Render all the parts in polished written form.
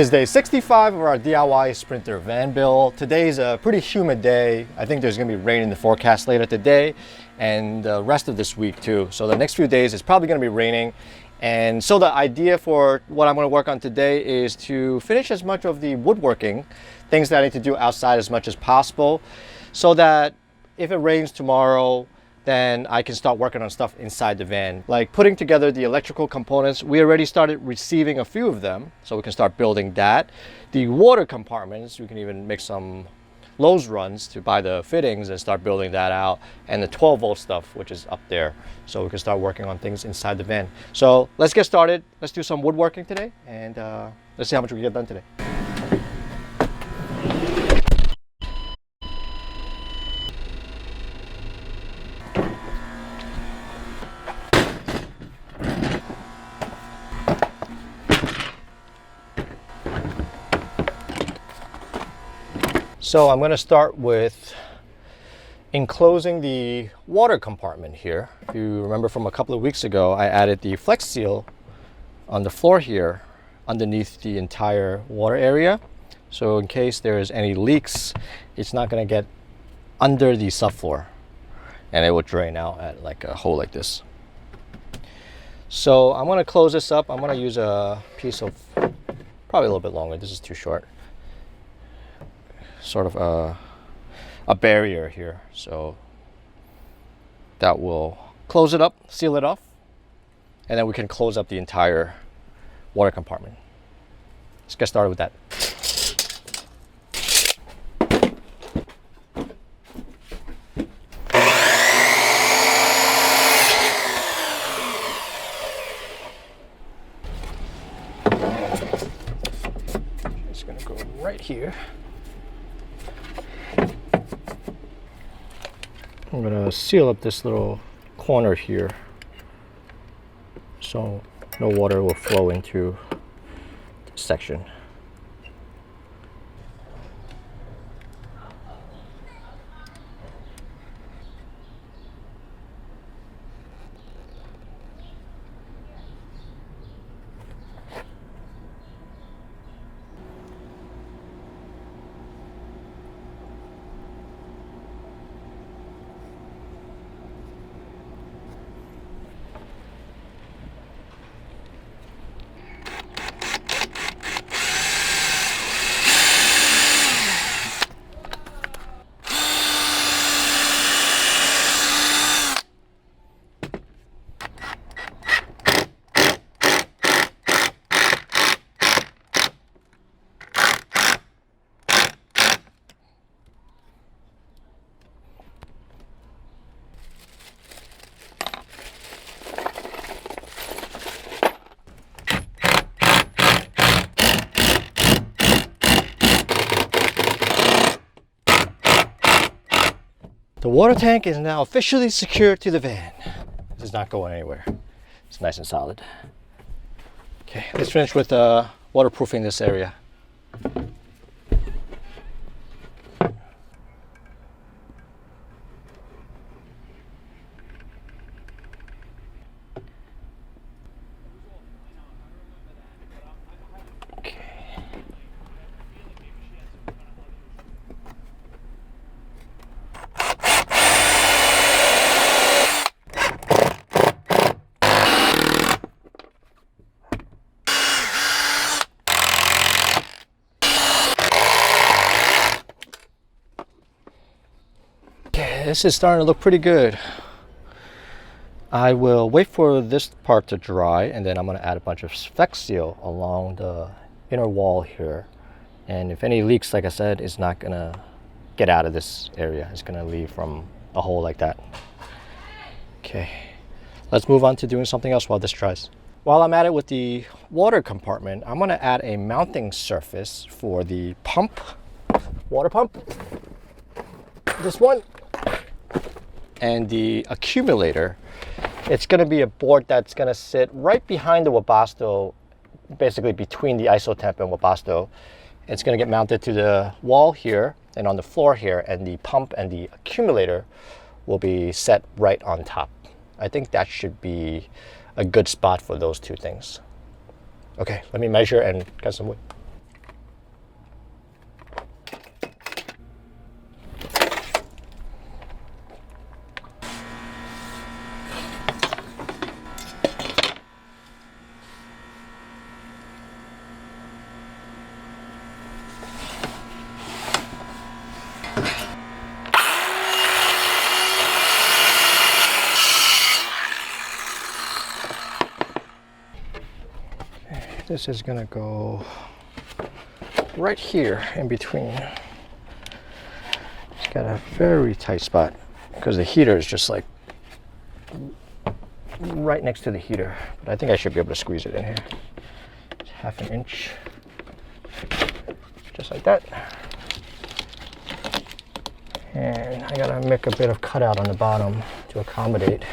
It's day 65 of our DIY Sprinter van build. Today's a pretty humid day. I think there's gonna be rain in the forecast later today and the rest of this week too. So the next few days it's probably gonna be raining. And so the idea for what I'm gonna work on today is to finish as much of the woodworking, things that I need to do outside as much as possible, so that if it rains tomorrow, then I can start working on stuff inside the van. Like putting together the electrical components, we already started receiving a few of them, so we can start building that. The water compartments, we can even make some Lowe's runs to buy the fittings and start building that out. And the 12-volt stuff, which is up there, so we can start working on things inside the van. So let's get started. Let's do some woodworking today, and let's see how much we can get done today. So I'm going to start with enclosing the water compartment here. If you remember from a couple of weeks ago, I added the Flex Seal on the floor here underneath the entire water area. So in case there's any leaks, it's not going to get under the subfloor and it will drain out at like a hole like this. So I'm going to close this up. I'm going to use a piece of probably a little bit longer. This is too short. Sort of a barrier here, so that will close it up, seal it off, and then we can close up the entire water compartment. Let's get started with that. Just gonna go right here. I'm gonna seal up this little corner here so no water will flow into this section. The water tank is now officially secured to the van. This is not going anywhere. It's nice and solid. Okay, let's finish with waterproofing this area. This is starting to look pretty good. I will wait for this part to dry, and then I'm going to add a bunch of Flex Seal along the inner wall here. And if any leaks, like I said, it's not going to get out of this area. It's going to leave from a hole like that. Okay, let's move on to doing something else while this dries. While I'm at it with the water compartment, I'm going to add a mounting surface for the pump, water pump. This one. And the accumulator. It's going to be a board that's going to sit right behind the Webasto, basically between the IsoTemp and Webasto. It's going to get mounted to the wall here and on the floor here, and the pump and the accumulator will be set right on top. I think that should be a good spot for those two things. Okay, let me measure and get some wood. this is gonna go right here in between. It's got a very tight spot because the heater is just like right next to the heater. But I think I should be able to squeeze it in here. It's 1/2 inch, just like that. And I gotta make a bit of cutout on the bottom to accommodate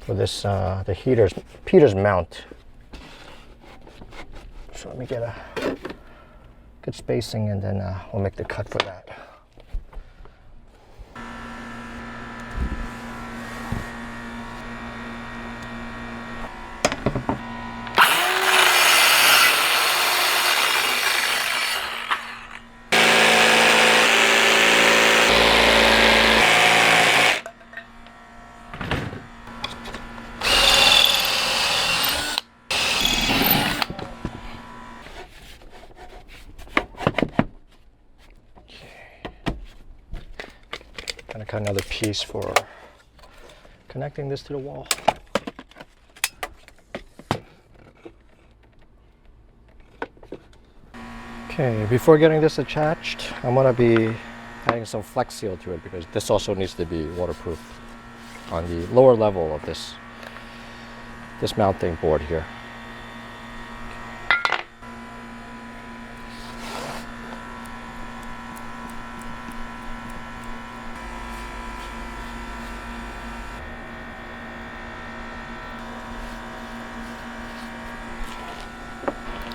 for this the heater's mount. So let me get a good spacing, and then we'll make the cut for that. Gonna cut another piece for connecting this to the wall. Okay, before getting this attached, I'm gonna be adding some Flex Seal to it because this also needs to be waterproof on the lower level of this mounting board here.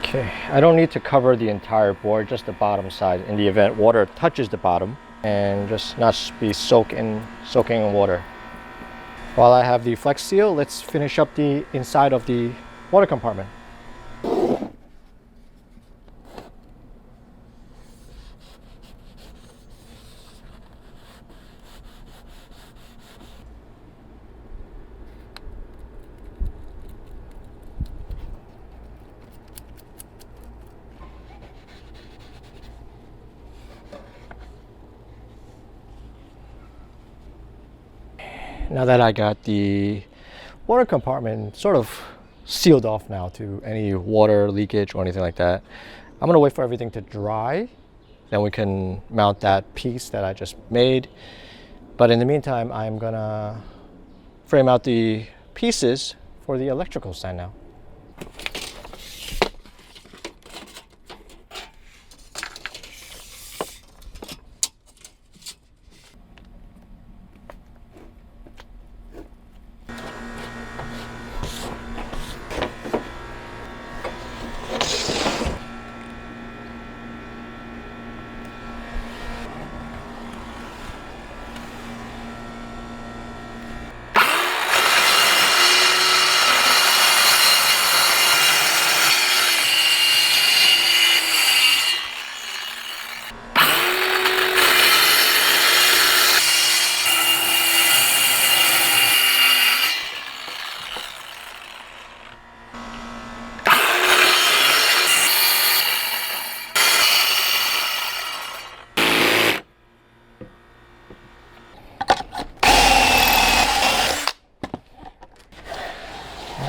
Okay, I don't need to cover the entire board, just the bottom side in the event water touches the bottom, and just not be soaking in water. While I have the Flex Seal, let's finish up the inside of the water compartment. Now that I got the water compartment sort of sealed off now to any water leakage or anything like that, I'm gonna wait for everything to dry. Then we can mount that piece that I just made. But in the meantime, I'm gonna frame out the pieces for the electrical stand now.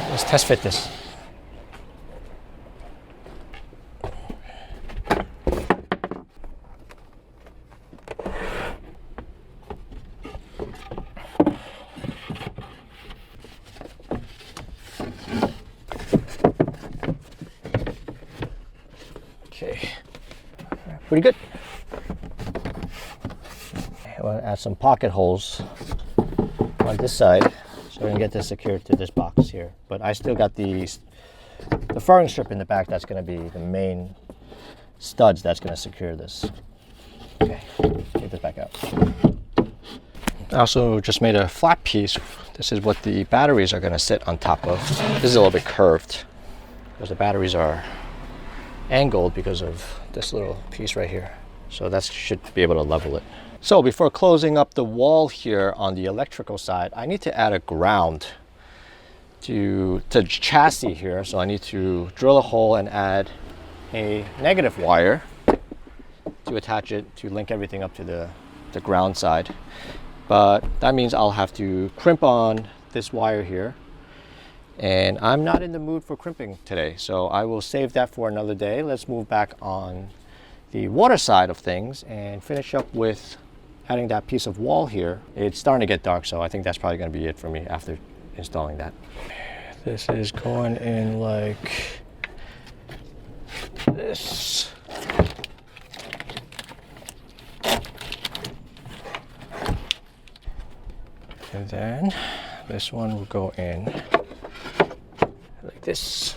Let's test fit this. Okay, pretty good. I want to add some pocket holes on this side so we can get this secured to this box here. But I still got the furring strip in the back that's going to be the main studs that's going to secure this. Okay, get this back out. I also just made a flat piece. This is what the batteries are going to sit on top of. This is a little bit curved because the batteries are angled because of this little piece right here. So that should be able to level it. So before closing up the wall here on the electrical side, I need to add a ground to the chassis here. So I need to drill a hole and add a negative wire to attach it to link everything up to the ground side. But that means I'll have to crimp on this wire here And I'm not in the mood for crimping today, so I will save that for another day. Let's move back on the water side of things and finish up with adding that piece of wall here. It's starting to get dark, so I think that's probably going to be it for me after installing that. This is going in like this. And then this one will go in like this.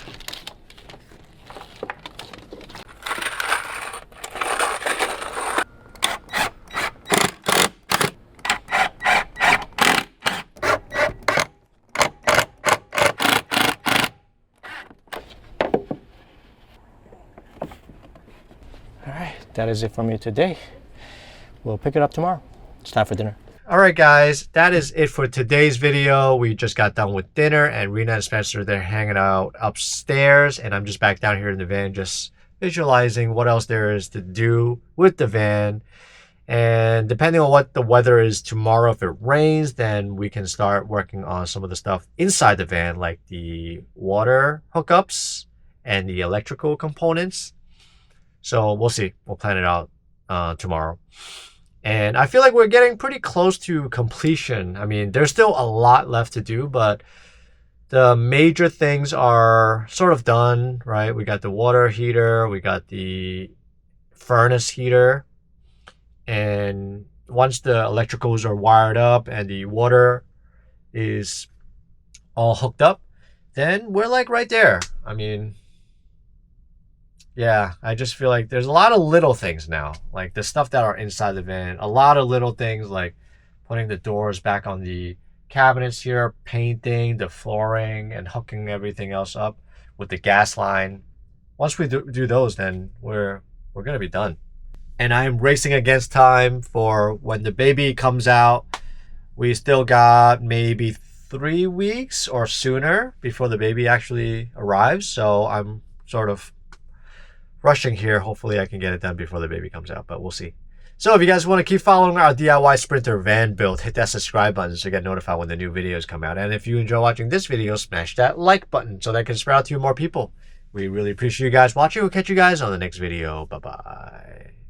That is it for me today. We'll pick it up tomorrow. It's time for dinner. All right, guys, that is it for today's video. We just got done with dinner, and Rena and Spencer, they're hanging out upstairs, and I'm just back down here in the van, just visualizing what else there is to do with the van. And depending on what the weather is tomorrow, if it rains, then we can start working on some of the stuff inside the van, like the water hookups and the electrical components. So we'll see. We'll plan it out tomorrow. And I feel like we're getting pretty close to completion. I mean, there's still a lot left to do, but the major things are sort of done, right? We got the water heater, we got the furnace heater. And once the electricals are wired up and the water is all hooked up, then we're like right there. I mean, yeah, I just feel like there's a lot of little things now, like the stuff that are inside the van. A lot of little things like putting the doors back on the cabinets here, painting the flooring, and hooking everything else up with the gas line. Once we do those, then we're gonna be done. And I'm racing against time for when the baby comes out. We still got maybe 3 weeks or sooner before the baby actually arrives. So I'm sort of rushing here. Hopefully I can get it done before the baby comes out, but we'll see. So if you guys want to keep following our DIY Sprinter van build, hit that subscribe button so you get notified when the new videos come out. And if you enjoy watching this video, smash that like button so that can spread out to more people. We really appreciate you guys watching. We'll catch you guys on the next video. Bye-bye.